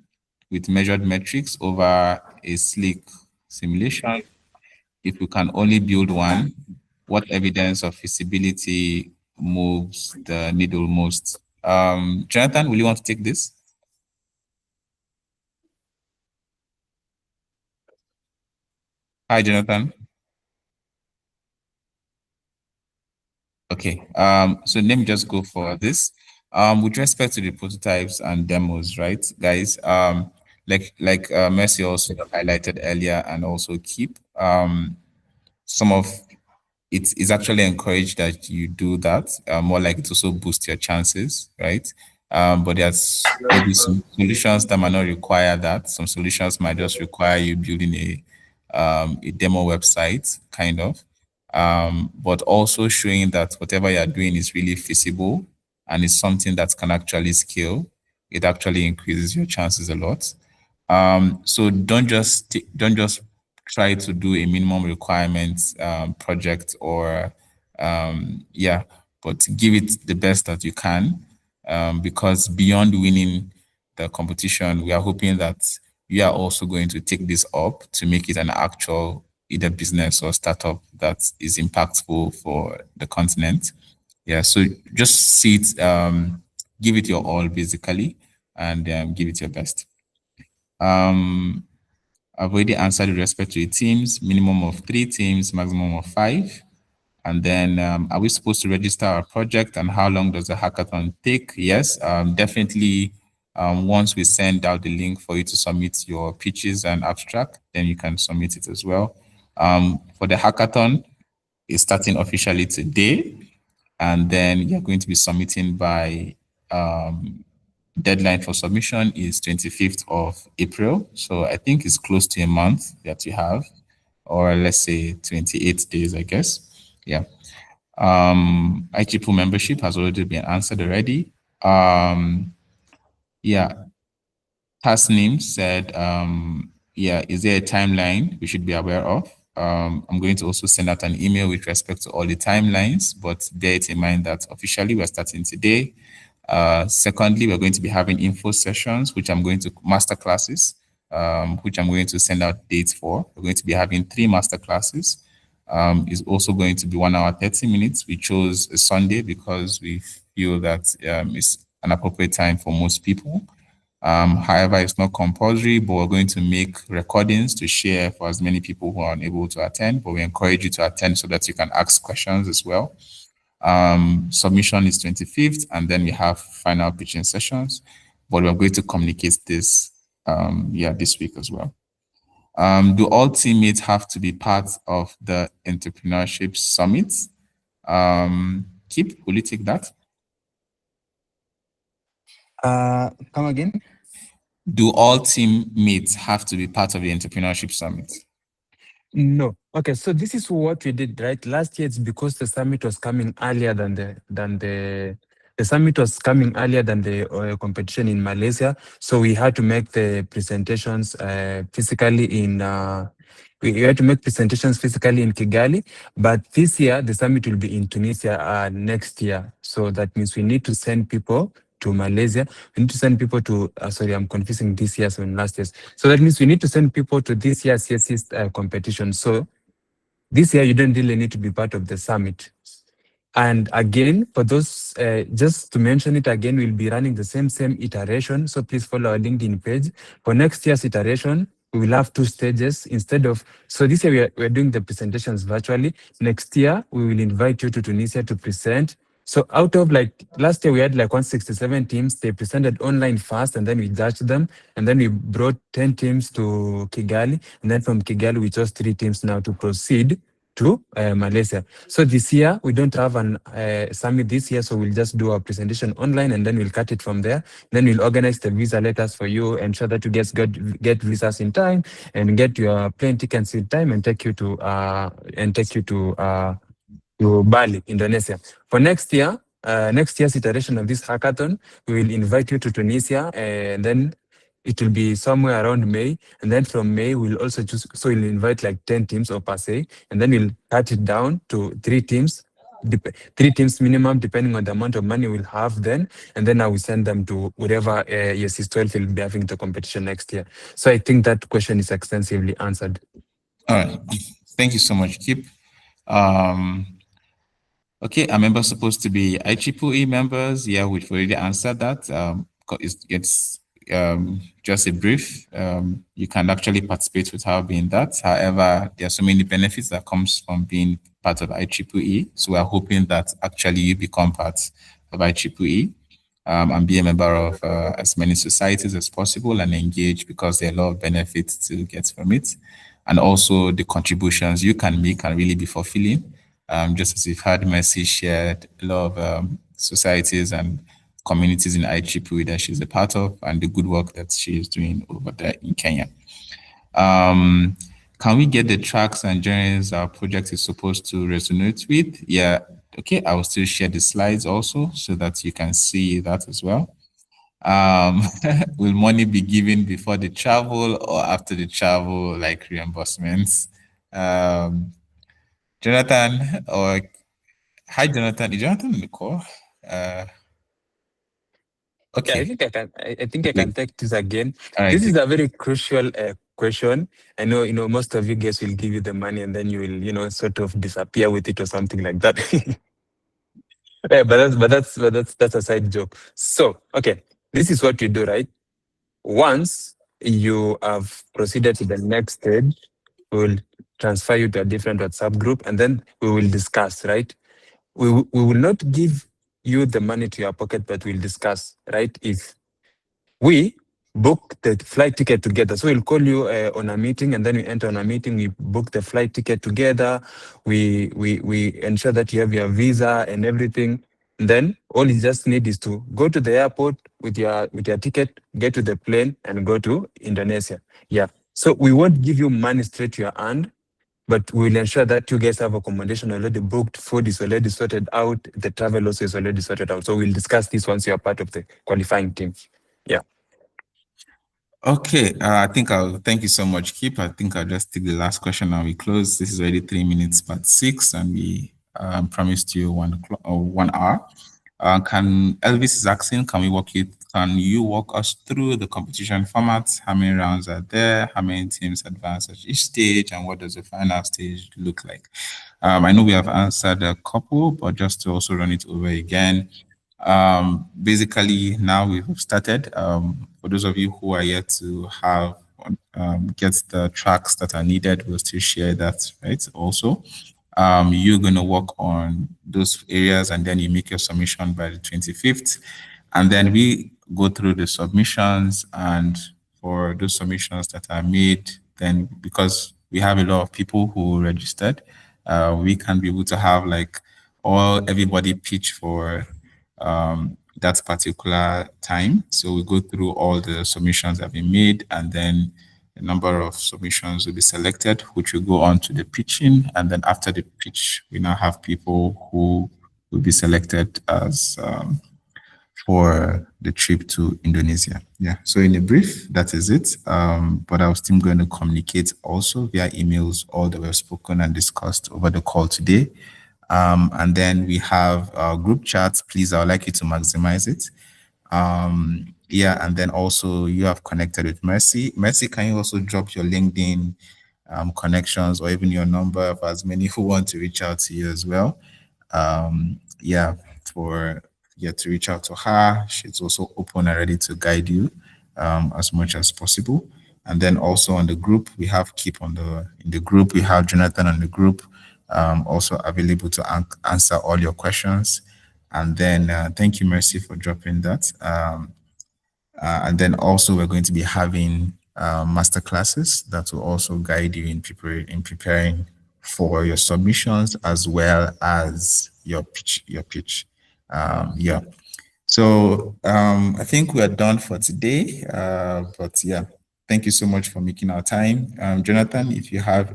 with measured metrics over a sleek simulation? If we can only build one, what evidence of feasibility moves the needle most? Jonathan, will you want to take this? Hi, Jonathan. Okay, so let me just go for this. With respect to the prototypes and demos, right, guys? Like Mercy also highlighted earlier, and also Keep, some of it is actually encouraged that you do that, more like it also boosts your chances, right? But there's maybe some solutions that might not require that. Some solutions might just require you building a demo website, kind of. But also showing that whatever you're doing is really feasible and is something that can actually scale. It actually increases your chances a lot. So don't just try to do a minimum requirements project, or yeah, but give it the best that you can, because beyond winning the competition, we are hoping that you are also going to take this up to make it an actual either business or startup that is impactful for the continent. Yeah, so just see it, give it your all basically, and give it your best. I've already answered with respect to the teams, minimum of 3 teams, maximum of 5. And then are we supposed to register our project, and how long does the hackathon take? Yes, definitely Once we send out the link for you to submit your pitches and abstract, then you can submit it as well. For the hackathon, it's starting officially today, and then you're going to be submitting by deadline for submission is 25th of April. So I think it's close to a month that you have, or let's say 28 days, I guess. Yeah. IEEE membership has already been answered already. Yeah. Tasnim said, yeah, is there a timeline we should be aware of? I'm going to also send out an email with respect to all the timelines, but bear it in mind that officially we're starting today. Secondly, we're going to be having info sessions, which I'm going to master classes, which I'm going to send out dates for. We're going to be having 3 master classes. It's also going to be 1 hour, 30 minutes. We chose a Sunday because we feel that it's an appropriate time for most people. However, it's not compulsory, but we're going to make recordings to share for as many people who are unable to attend, but we encourage you to attend so that you can ask questions as well. Submission is 25th, and then we have final pitching sessions, but we're going to communicate this this week as well. Do all teammates have to be part of the Entrepreneurship Summit? Kip, will you take that? Come again? Do all teammates have to be part of the Entrepreneurship Summit? No. Okay, so this is what we did, right? Last year, it's because the summit was coming earlier than the summit was coming earlier than the competition in Malaysia. So we had to make the presentations physically in we had to make presentations physically in Kigali, but this year the summit will be in Tunisia next year. So that means we need to send people to Malaysia. We need to send people to, sorry, I'm confusing this year's and last year's. So that means we need to send people to this year's YESIST competition. So this year you don't really need to be part of the summit. And again, for those, just to mention it again, we'll be running the same iteration. So please follow our LinkedIn page. For next year's iteration, we will have 2 stages instead of, so this year we're doing the presentations virtually. Next year, we will invite you to Tunisia to present. So out of like, last year we had like 167 teams, they presented online first and then we judged them. And then we brought 10 teams to Kigali. And then from Kigali, we chose 3 teams now to proceed to Malaysia. So this year, we don't have an summit this year, so we'll just do our presentation online and then we'll cut it from there. Then we'll organize the visa letters for you, ensure that you guys get visas in time and get your plane tickets in time and take you to Bali, Indonesia. For next year, next year's iteration of this hackathon, we will invite you to Tunisia and then it will be somewhere around May. And then from May, we'll also choose, so we'll invite like 10 teams or per se, and then we'll cut it down to 3 teams, 3 teams minimum, depending on the amount of money we'll have then. And then I will send them to whatever YESIST12 will be having the competition next year. So I think that question is extensively answered. All right. Thank you so much, Kip. Okay, are members supposed to be IEEE members? Yeah, we've already answered that. It's just a brief. You can actually participate without being that. However, there are so many benefits that comes from being part of IEEE. So we're hoping that actually you become part of IEEE and be a member of as many societies as possible and engage, because there are a lot of benefits to get from it. And also the contributions you can make can really be fulfilling. Just as you've had Mercy shared a lot of societies and communities in IEEE that she's a part of, and the good work that she is doing over there in Kenya. Can we get the tracks and journeys our project is supposed to resonate with? Yeah, okay, I will still share the slides also so that you can see that as well. Will money be given before the travel or after the travel, like reimbursements? Jonathan, or hi Jonathan, is Jonathan in the call? Okay. Yeah, I think I can take this again. Right. This is a very crucial question. I know, most of you guys will give you the money and then you will, sort of disappear with it or something like that. Yeah, but that's a side joke. So, okay, this is what you do, right? Once you have proceeded to the next stage, we will transfer you to a different WhatsApp group and then we will discuss, right? We will not give you the money to your pocket, but we'll discuss, right? If we book the flight ticket together. So we'll call you on a meeting, and then we enter on a meeting. We book the flight ticket together. We ensure that you have your visa and everything. And then all you just need is to go to the airport with your ticket, get to the plane, and go to Indonesia. Yeah. So we won't give you money straight to your hand, but we'll ensure that you guys have accommodation already booked, food is already sorted out, the travel also is already sorted out. So we'll discuss this once you are part of the qualifying team. Yeah. Okay, I think I'll thank you so much, Kip. I think I'll just take the last question and we close. This is already 3 minutes past 6, and we promised you 1 hour. Can Elvis is asking, can you walk us through the competition formats? How many rounds are there? How many teams advance at each stage? And what does the final stage look like? I know we have answered a couple, but just to also run it over again. Basically, now we've started. For those of you who are yet to have get the tracks that are needed, we'll still share that, right? Also, you're going to work on those areas, and then you make your submission by the 25th. And then we go through the submissions, and for those submissions that are made, then because we have a lot of people who registered, we can be able to have like everybody pitch for that particular time. So we go through all the submissions that have been made, and then a number of submissions will be selected, which will go on to the pitching. And then after the pitch, we now have people who will be selected as for the trip to Indonesia. Yeah. So in a brief, that is it. But I was still going to communicate also via emails all that were spoken and discussed over the call today. And then we have group chats. Please, I would like you to maximize it. Yeah, and then also you have connected with Mercy. Mercy, can you also drop your LinkedIn connections or even your number for as many who want to reach out to you as well? Yeah, to reach out to her. She's also open and ready to guide you as much as possible. And then also on the group, we have Keep in the group. We have Jonathan on the group, also available to answer all your questions. And then thank you, Mercy, for dropping that. And then also we're going to be having master classes that will also guide you in preparing for your submissions as well as your pitch. Yeah. So I think we are done for today. But yeah, thank you so much for making our time. Jonathan, if you have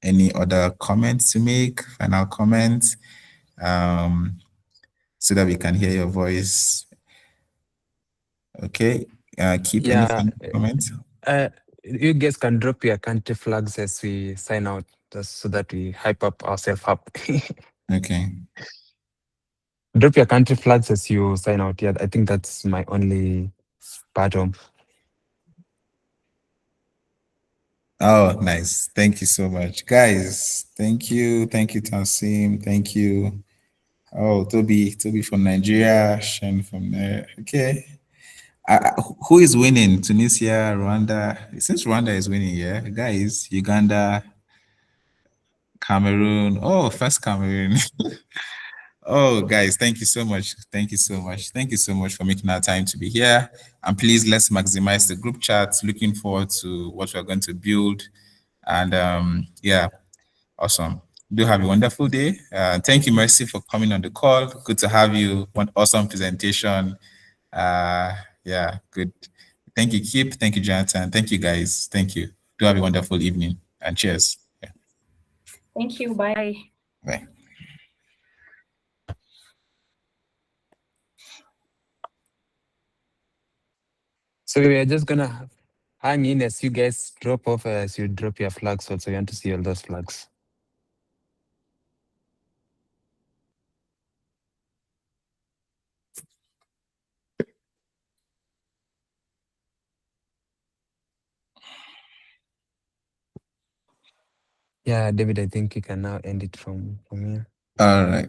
any other comments to make, final comments, so that we can hear your voice. Okay. Keep any final comments? You guys can drop your country flags as we sign out, just so that we hype up ourselves up. Okay. Drop your country flags as you sign out. Yeah, I think that's my only part of. Oh, nice. Thank you so much. Guys, thank you. Thank you, Tansim. Thank you. Oh, Toby from Nigeria, Shen from there. Okay. Who is winning? Tunisia, Rwanda? Since Rwanda is winning, yeah. Guys, Uganda, Cameroon. Oh, first Cameroon. Oh, guys, thank you so much. Thank you so much. Thank you so much for making our time to be here. And please, let's maximize the group chat. Looking forward to what we're going to build. And yeah, awesome. Do have a wonderful day. Thank you, Mercy, for coming on the call. Good to have you. One awesome presentation. Yeah, good. Thank you, Kip. Thank you, Jonathan. Thank you, guys. Thank you. Do have a wonderful evening, and cheers. Yeah. Thank you. Bye. Bye. So we are just gonna hang in as you guys drop off, as you drop your flags also. You want to see all those flags. Yeah, David, I think you can now end it from here. All right.